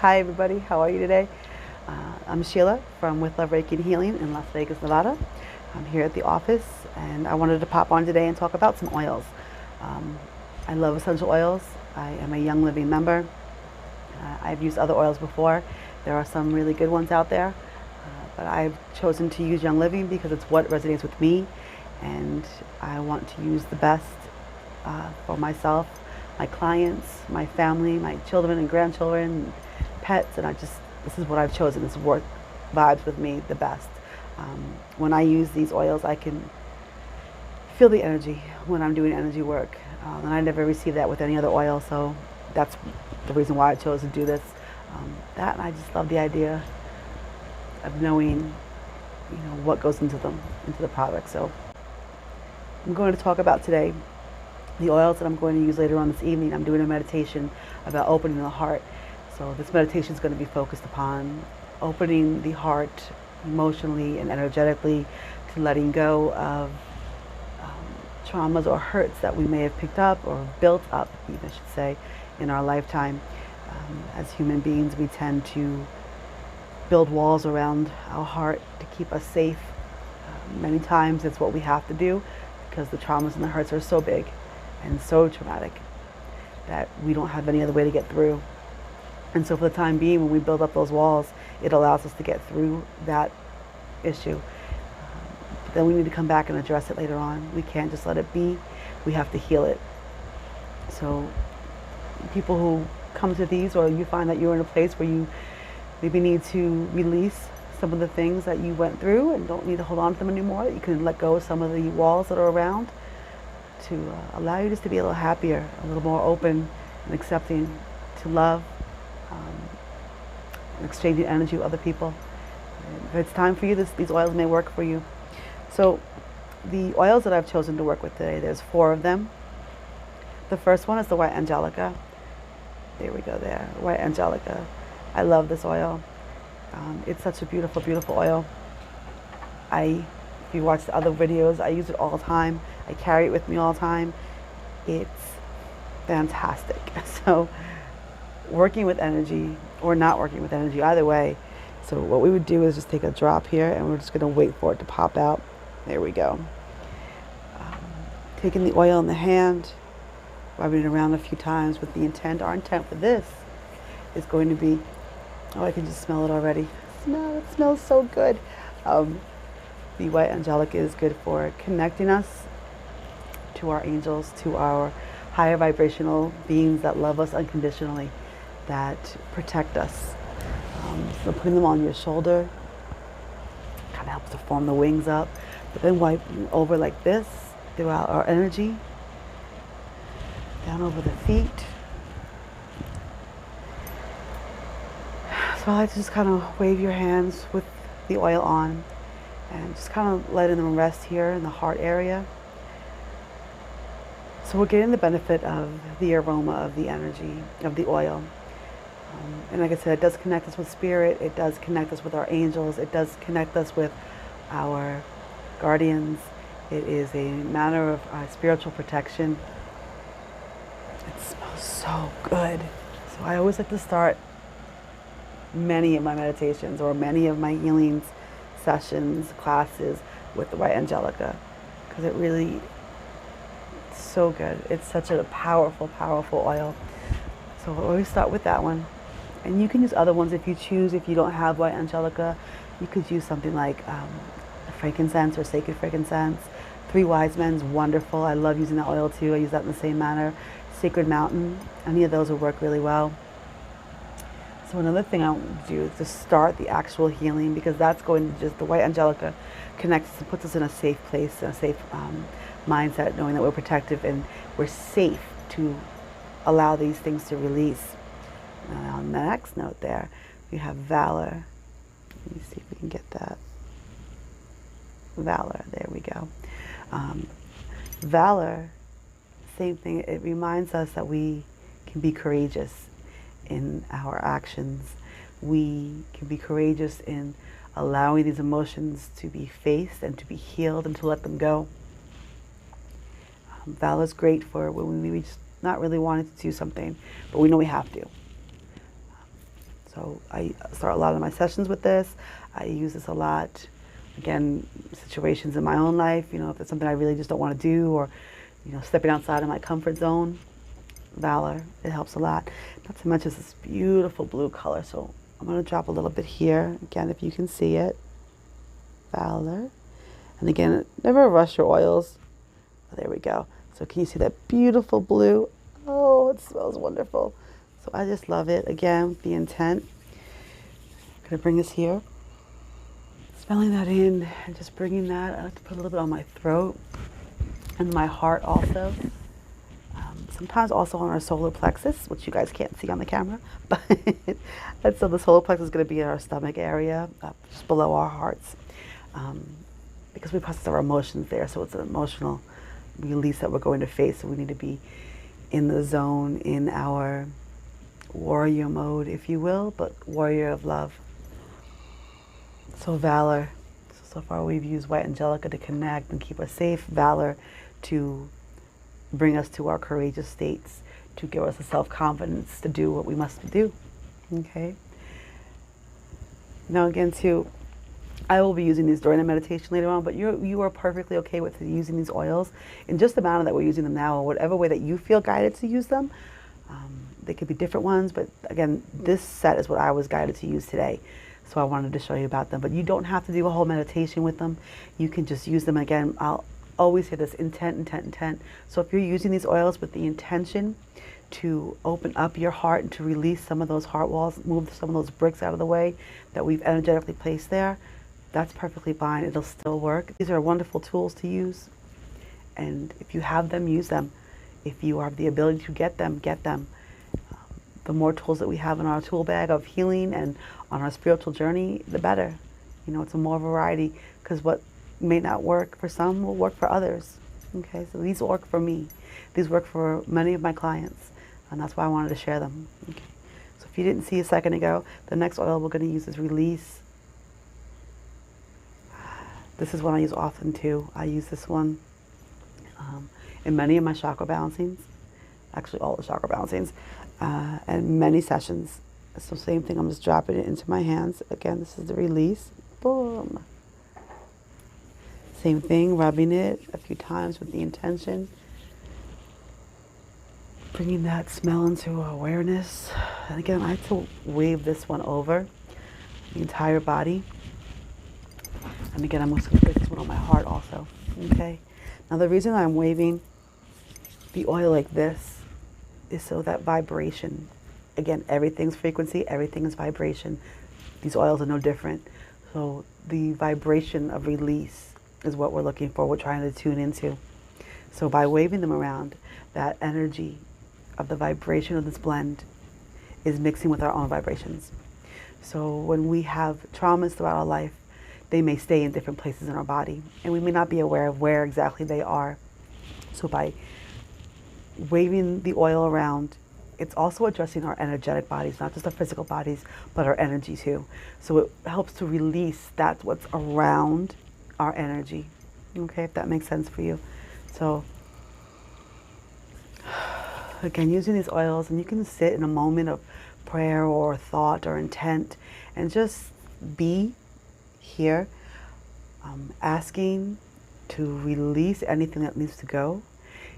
Hi everybody, how are you today? I'm Sheila from With Love Reiki and Healing in Las Vegas, Nevada. I'm here at the office and I wanted to pop on today and talk about some oils. Um, I love essential oils. I am a Young Living member. I've used other oils before. There are some really good ones out there, but I've chosen to use Young Living because it's what resonates with me, and I want to use the best for myself, my clients, my family, my children and grandchildren, pets, and this is what I've chosen. This is what vibes with me the best. When I use these oils, I can feel the energy when I'm doing energy work, and I never received that with any other oil, so that's the reason why I chose to do this. That, and I just love the idea of knowing, what goes into them, into the product. So I'm going to talk about today the oils that I'm going to use later on this evening. I'm doing a meditation about opening the heart. So this meditation is going to be focused upon opening the heart emotionally and energetically to letting go of traumas or hurts that we may have picked up or built up, even I should say, in our lifetime. As human beings, we tend to build walls around our heart to keep us safe. Many times it's what we have to do because the traumas and the hurts are so big and so traumatic that we don't have any other way to get through. And so for the time being, when we build up those walls, it allows us to get through that issue. But then we need to come back and address it later on. We can't just let it be. We have to heal it. So people who come to these, or you find that you're in a place where you maybe need to release some of the things that you went through and don't need to hold on to them anymore, that you can let go of some of the walls that are around to allow you just to be a little happier, a little more open and accepting to love, and exchanging energy with other people. If it's time for you, these oils may work for you. So the oils that I've chosen to work with today, there's 4 of them. The first one is the white angelica. There we go there, white angelica. I love this oil. It's such a beautiful, beautiful oil. If you watch the other videos, I use it all the time. I carry it with me all the time. It's fantastic. So working with energy or not working with energy, either way. So what we would do is just take a drop here and we're just gonna wait for it to pop out. There we go. Taking the oil in the hand, rubbing it around a few times with the intent. Our intent for this is going to be, oh, I can just smell it already. It smells so good. The white angelica is good for connecting us to our angels, to our higher vibrational beings that love us unconditionally, that protect us. So putting them on your shoulder kind of helps to form the wings up, but then wiping over like this throughout our energy, down over the feet. So I like to just kind of wave your hands with the oil on and just kind of letting them rest here in the heart area. So we're getting the benefit of the aroma of the energy of the oil. And like I said, it does connect us with spirit. It does connect us with our angels. It does connect us with our guardians. It is a matter of spiritual protection. It smells so good. So I always like to start many of my meditations or many of my healings sessions, classes with the white angelica, because it really, it's so good. It's such a powerful, powerful oil. So we'll always start with that one. And you can use other ones if you choose. If you don't have white angelica, you could use something like frankincense or sacred frankincense. 3 Wise Men's wonderful. I love using that oil too. I use that in the same manner. Sacred Mountain, any of those will work really well. So another thing I want to do is to start the actual healing, because that's going to just, the white angelica connects us and puts us in a safe place, in a safe mindset, knowing that we're protective and we're safe to allow these things to release. And on the next note there, we have Valor. Let me see if we can get that. Valor, there we go. Valor, same thing, it reminds us that we can be courageous in our actions. We can be courageous in allowing these emotions to be faced and to be healed and to let them go. Valor is great for when we just not really wanting to do something, but we know we have to. So I start a lot of my sessions with this. I use this a lot. Again, situations in my own life, if it's something I really just don't want to do, or, stepping outside of my comfort zone, Valor, it helps a lot. Not to mention this beautiful blue color. So I'm going to drop a little bit here. Again, if you can see it, Valor. And again, never rush your oils. Oh, there we go. So can you see that beautiful blue? Oh, it smells wonderful. So I just love it. Again, the intent. I'm going to bring this here. Smelling that in and just bringing that. I like to put a little bit on my throat and my heart also. Sometimes also on our solar plexus, which you guys can't see on the camera. But and so the solar plexus is going to be in our stomach area, just below our hearts. Because we process our emotions there, so it's an emotional release that we're going to face. So we need to be in the zone, in our warrior mode, if you will, but warrior of love. So Valor. So far we've used White Angelica to connect and keep us safe. Valor to bring us to our courageous states, to give us the self-confidence to do what we must do. Okay. Now again, too, I will be using these during the meditation later on, but you are perfectly okay with using these oils in just the manner that we're using them now, or whatever way that you feel guided to use them. They could be different ones, but again, this set is what I was guided to use today. So I wanted to show you about them, but you don't have to do a whole meditation with them. You can just use them. Again, I'll always say this: intent, intent, intent. So if you're using these oils with the intention to open up your heart and to release some of those heart walls, move some of those bricks out of the way that we've energetically placed there, that's perfectly fine. It'll still work. These are wonderful tools to use. And if you have them, use them. If you have the ability to get them, get them. The more tools that we have in our tool bag of healing and on our spiritual journey, the better. It's a more variety, because what may not work for some will work for others. Okay, so these work for me. These work for many of my clients, and that's why I wanted to share them. Okay. So if you didn't see a second ago, the next oil we're going to use is Release. This is one I use often too. I use this one in many of my chakra balancings, actually all the chakra balancings, and many sessions. So same thing, I'm just dropping it into my hands. Again, this is the Release. Boom. Same thing, rubbing it a few times with the intention. Bringing that smell into awareness. And again, I like to wave this one over the entire body. And again, I'm also going to place this one on my heart also. Okay. Now the reason I'm waving the oil like this is so that vibration, again, everything's frequency, everything is vibration. These oils are no different. So the vibration of release is what we're looking for, we're trying to tune into. So by waving them around, that energy of the vibration of this blend is mixing with our own vibrations. So when we have traumas throughout our life, they may stay in different places in our body, and we may not be aware of where exactly they are. So by waving the oil around, it's also addressing our energetic bodies, not just our physical bodies, but our energy too. So it helps to release that's what's around our energy. Okay, if that makes sense for you. So again, using these oils, and you can sit in a moment of prayer or thought or intent and just be here, asking to release anything that needs to go.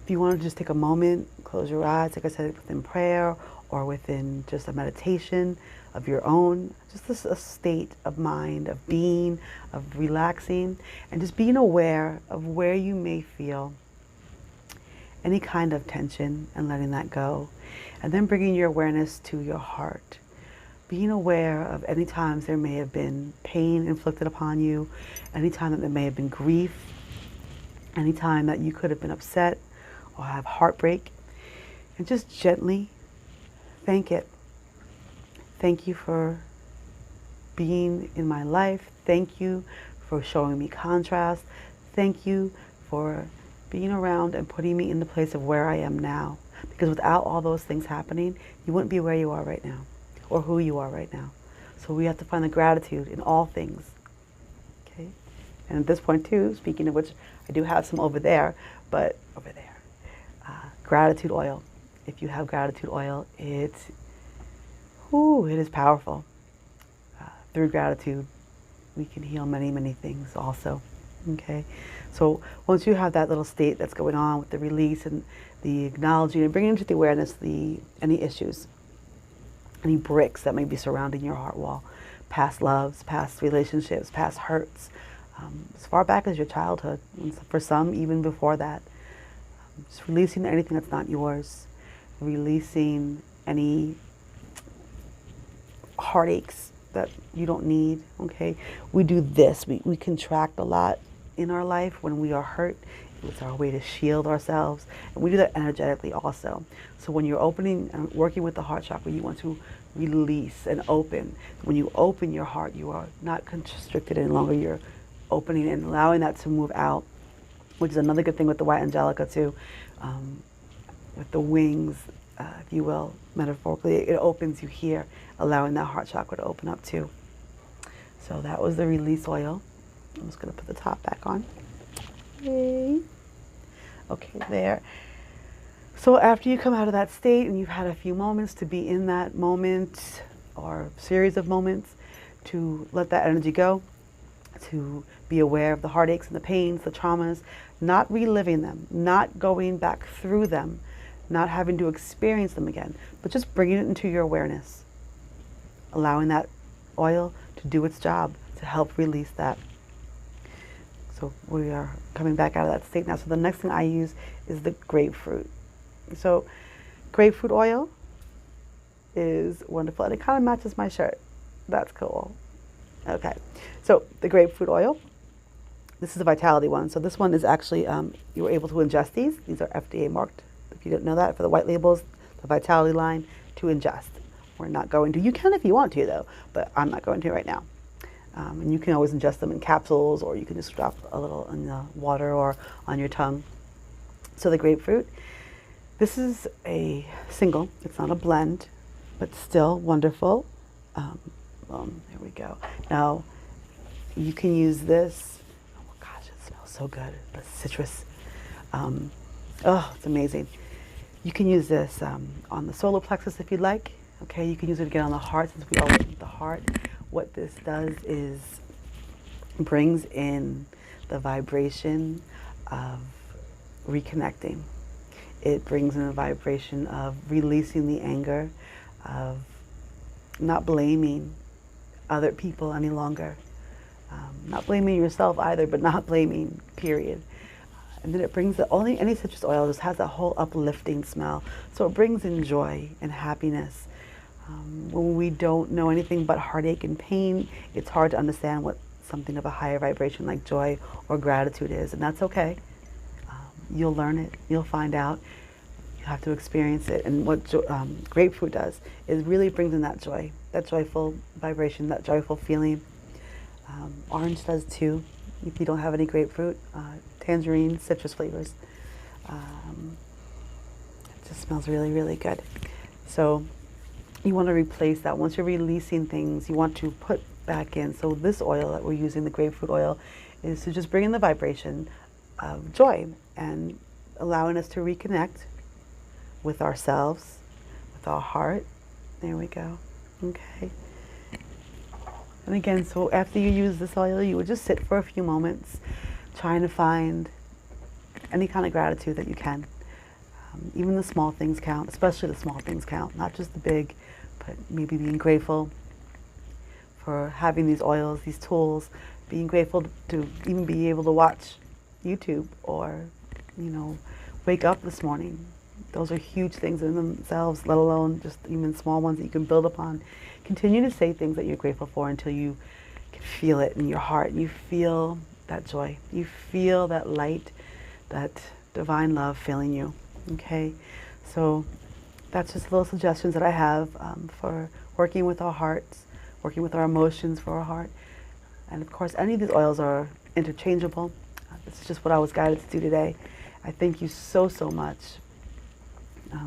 If you want to just take a moment, close your eyes, like I said, within prayer or within just a meditation of your own, just a state of mind, of being, of relaxing, and just being aware of where you may feel any kind of tension and letting that go. And then bringing your awareness to your heart. Being aware of any times there may have been pain inflicted upon you, any time that there may have been grief, any time that you could have been upset or have heartbreak, and just gently thank it. Thank you for being in my life. Thank you for showing me contrast. Thank you for being around and putting me in the place of where I am now. Because without all those things happening, you wouldn't be where you are right now, or who you are right now. So we have to find the gratitude in all things. Okay? And at this point too, speaking of which, I do have some over there, but over there. Gratitude oil. If you have gratitude oil, it Ooh, it is powerful. Through gratitude, we can heal many, many things also. Okay, so once you have that little state that's going on with the release and the acknowledging and bringing into the awareness any issues, any bricks that may be surrounding your heart wall, past loves, past relationships, past hurts, as far back as your childhood, and for some even before that. Just releasing anything that's not yours, releasing any heartaches that you don't need. Okay, we do this, we contract a lot in our life when we are hurt. It's our way to shield ourselves, and we do that energetically also. So when you're opening and working with the heart chakra, you want to release and open. When you open your heart, you are not constricted any longer. You're opening and allowing that to move out, which is another good thing with the white angelica too. With the wings, if you will, metaphorically, it opens you here, allowing that heart chakra to open up too. So that was the release oil. I'm just going to put the top back on. Yay. Okay, there. So after you come out of that state and you've had a few moments to be in that moment or series of moments, to let that energy go, to be aware of the heartaches and the pains, the traumas, not reliving them, not going back through them, not having to experience them again, but just bringing it into your awareness, allowing that oil to do its job to help release that. So we are coming back out of that state now. So the next thing I use is the grapefruit. So grapefruit oil is wonderful, and it kind of matches my shirt. That's cool. Okay, so the grapefruit oil, this is the Vitality one. So this one is actually, you were able to ingest these. These are FDA marked, if you didn't know that, for the white labels, the Vitality line, to ingest. We're not going to. You can if you want to, though, but I'm not going to right now. And you can always ingest them in capsules, or you can just drop a little in the water or on your tongue. So the grapefruit, this is a single. It's not a blend, but still wonderful. There we go. Now, you can use this. Oh gosh, it smells so good. The citrus. Oh, it's amazing. You can use this on the solar plexus if you'd like. Okay, you can use it again on the heart, since we all work with the heart. What this does is brings in the vibration of reconnecting. It brings in a vibration of releasing the anger, of not blaming other people any longer. Not blaming yourself either, but not blaming, period. And then it brings any citrus oil just has that whole uplifting smell. So it brings in joy and happiness. When we don't know anything but heartache and pain, it's hard to understand what something of a higher vibration like joy or gratitude is, and that's okay. You'll learn it, you'll find out, you have to experience it. And what grapefruit does is really brings in that joy, that joyful vibration, that joyful feeling. Orange does too, if you don't have any grapefruit. Tangerine, citrus flavors. It just smells really, really good. So you want to replace that. Once you're releasing things, you want to put back in. So this oil that we're using, the grapefruit oil, is to just bring in the vibration of joy and allowing us to reconnect with ourselves, with our heart. There we go. Okay. And again, so after you use this oil, you would just sit for a few moments trying to find any kind of gratitude that you can. Even the small things count, especially the small things count, not just the big, but maybe being grateful for having these oils, these tools, being grateful to even be able to watch YouTube or, wake up this morning. Those are huge things in themselves, let alone just even small ones that you can build upon. Continue to say things that you're grateful for until you can feel it in your heart. You feel that joy. You feel that light, that divine love filling you. Okay, so that's just little suggestions that I have for working with our hearts, working with our emotions for our heart. And of course, any of these oils are interchangeable. This is just what I was guided to do today. I thank you so, so much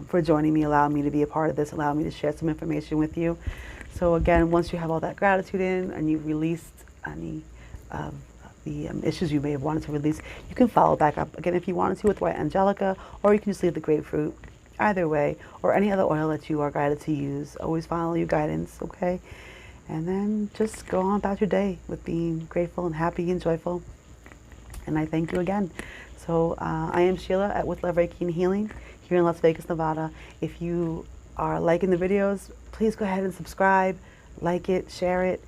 for joining me, allowing me to be a part of this, allowing me to share some information with you. So again, once you have all that gratitude in and you've released any of the issues you may have wanted to release, you can follow back up again if you wanted to with white angelica, or you can just leave the grapefruit Either way, or any other oil that you are guided to use, always follow your guidance, okay? And then just go on about your day with being grateful and happy and joyful. And I thank you again. So I am Sheila at With Love Reiki and Healing here in Las Vegas, Nevada. If you are liking the videos, please go ahead and subscribe, like it, share it.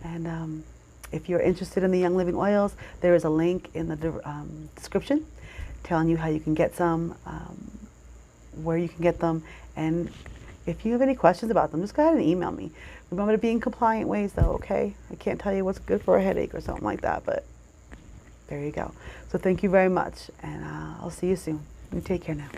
And if you're interested in the Young Living oils, there is a link in the description telling you how you can get some, where you can get them. And if you have any questions about them, just go ahead and email me. Remember to be in compliant ways though, okay? I can't tell you what's good for a headache or something like that, but there you go. So thank you very much, and I'll see you soon. You take care now.